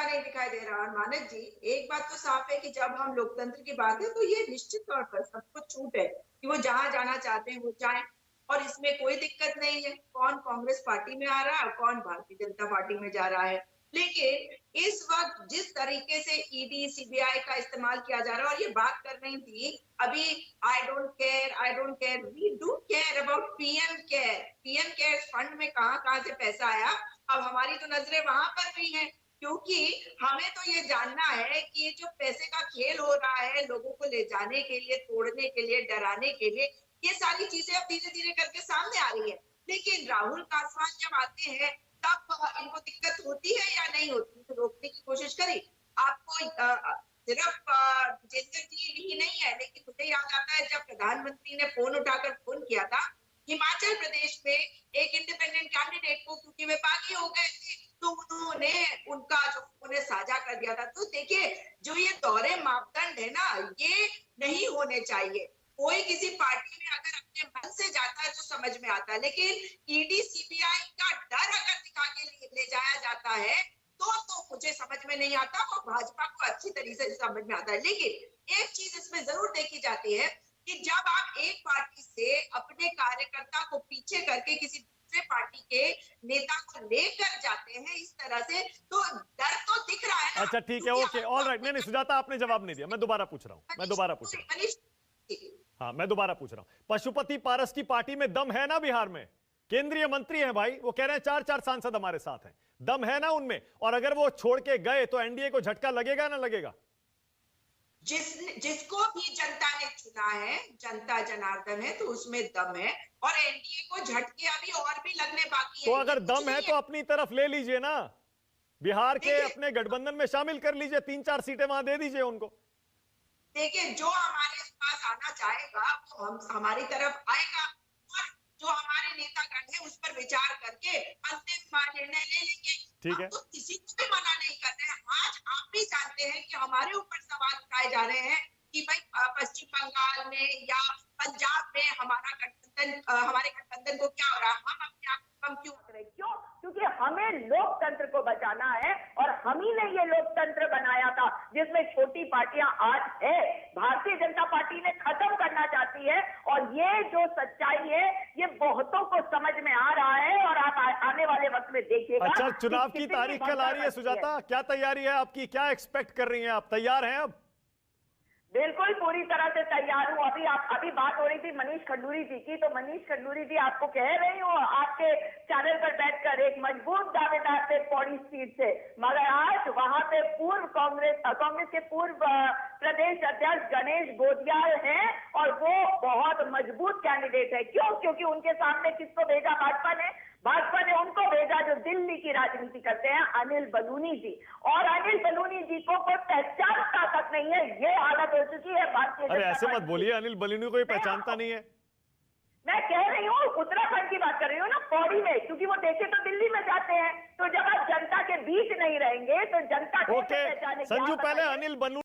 नहीं दिखाई दे रहा। और मानस जी, एक बात तो साफ है कि जब हम लोकतंत्र की बात है तो ये निश्चित तौर पर सबको छूट है कि वो जहां जाना चाहते हैं वो जाएं, और इसमें कोई दिक्कत नहीं है कौन कांग्रेस पार्टी में आ रहा है, कौन भारतीय जनता पार्टी में जा रहा है। लेकिन इस वक्त जिस तरीके से ईडी सीबीआई का इस्तेमाल किया जा रहा है, और ये बात कर रही थी अभी, I don't care, we do care about PM care fund में कहां से पैसा आया। अब हमारी तो नजरें वहां पर भी हैं, क्योंकि हमें तो ये जानना है कि ये जो पैसे का खेल हो रहा है लोगों को ले जाने के लिए, तोड़ने के लिए, डराने के लिए, ये सारी चीजें अब धीरे धीरे करके सामने आ रही है। लेकिन राहुल पासवान जब आते हैं तब इनको दिक्कत होती है या नहीं होती, तो रोकने की कोशिश करी। आपको सिर्फ जितेंद्र जी ही नहीं है, लेकिन मुझे याद आता है जब प्रधानमंत्री ने फोन उठाकर फोन किया था हिमाचल प्रदेश में एक इंडिपेंडेंट कैंडिडेट को, क्योंकि वे बागी हो गए थे, तो उन्होंने उनका जो उन्हें साझा कर दिया था। तो देखिए, जो ये दोहरे मापदंड है ना, ये नहीं होने चाहिए। कोई किसी पार्टी में अगर अपने मन से जाता है तो समझ में आता है, लेकिन ईडी सीबीआई का डर अगर दिखा के ले जाया जाता है तो मुझे समझ में नहीं आता, और भाजपा को अच्छी तरीके से समझ में आता है। लेकिन एक चीज इसमें जरूर देखी जाती है कि जब आप एक पार्टी से अपने कार्यकर्ता को पीछे करके किसी दूसरे पार्टी के नेता को लेकर जाते हैं इस तरह से, तो डर तो दिख रहा है ना। अच्छा ठीक है, ओके, ऑल राइट। नहीं सुजाता, आपने जवाब नहीं दिया, मैं दोबारा पूछ रहा हूं, मैं दोबारा पूछ रहा हूं। पशुपति पारस की पार्टी में दम है ना बिहार में? केंद्रीय मंत्री हैं भाई, वो कह रहे हैं 4-4 सांसद हमारे साथ हैं, दम है ना उनमें? और अगर वो छोड़ के गए तो एनडीए को झटका लगेगा ना लगेगा? जिसको भी जनता ने चुना है, जनता जनार्दन है, तो उसमें दम है, और एनडीए को झटके अभी और भी लगने बाकी है। तो अगर दम है तो अपनी तरफ ले लीजिए ना, बिहार के अपने गठबंधन में शामिल कर लीजिए, 3-4 सीटें वहां दे दीजिए उनको। देखिए, जो हमारे पास आना चाहेगा वो हमारी तरफ आएगा, और जो हमारे नेतागण है उस पर विचार करके अंतिम निर्णय ले लेंगे। ठीक है, तो किसी को भी मना नहीं कर रहे हैं। आज आप भी जानते हैं कि हमारे ऊपर सवाल उठाए जा रहे हैं कि भाई पश्चिम बंगाल में या पंजाब में हमारे गठबंधन को क्या हो रहा है, हम अपने आप को कम क्यों कर रहे हैं? क्यों? क्योंकि हमें लोकतंत्र को बचाना है, और हम ही ने ये लोकतंत्र बनाया था जिसमें छोटी पार्टियां आज है भारतीय जनता पार्टी ने खत्म करना चाहती है। और ये जो सच्चाई है ये बहुतों को समझ में आ रहा है, और आप आने वाले वक्त में देखिएगा। अच्छा, चुनाव की तारीख कल आ रही है सुजाता, क्या तैयारी है आपकी, क्या एक्सपेक्ट कर रही हैं आप? तैयार हैं अब? बिल्कुल पूरी तरह से तैयार हूँ। अभी बात हो रही थी मनीष खंडूरी जी की, तो मनीष खंडूरी जी आपको कह रही हूँ आपके चैनल पर बैठकर एक मजबूत दावेदार थे पौड़ी सीट से, मगर आज वहां पे कांग्रेस के पूर्व प्रदेश अध्यक्ष गणेश गोदियाल हैं, और वो बहुत मजबूत कैंडिडेट है। क्यों? क्योंकि उनके सामने किसको भेजा भाजपा ने उनको भेजा जो दिल्ली की राजनीति करते हैं, अनिल बलूनी जी। और अनिल बलूनी जी को कोई पहचानता तक नहीं है, ये हालत हो चुकी है भारतीय। अरे ऐसे मत बोलिए, अनिल बलूनी को ही पहचानता नहीं है। मैं कह रही हूँ उत्तराखंड की बात कर रही हूँ ना, पौड़ी में, क्योंकि वो देखे तो दिल्ली में जाते हैं, तो जब आप जनता के बीच नहीं रहेंगे तो जनता ओके संजू, पहले अनिल बलूनी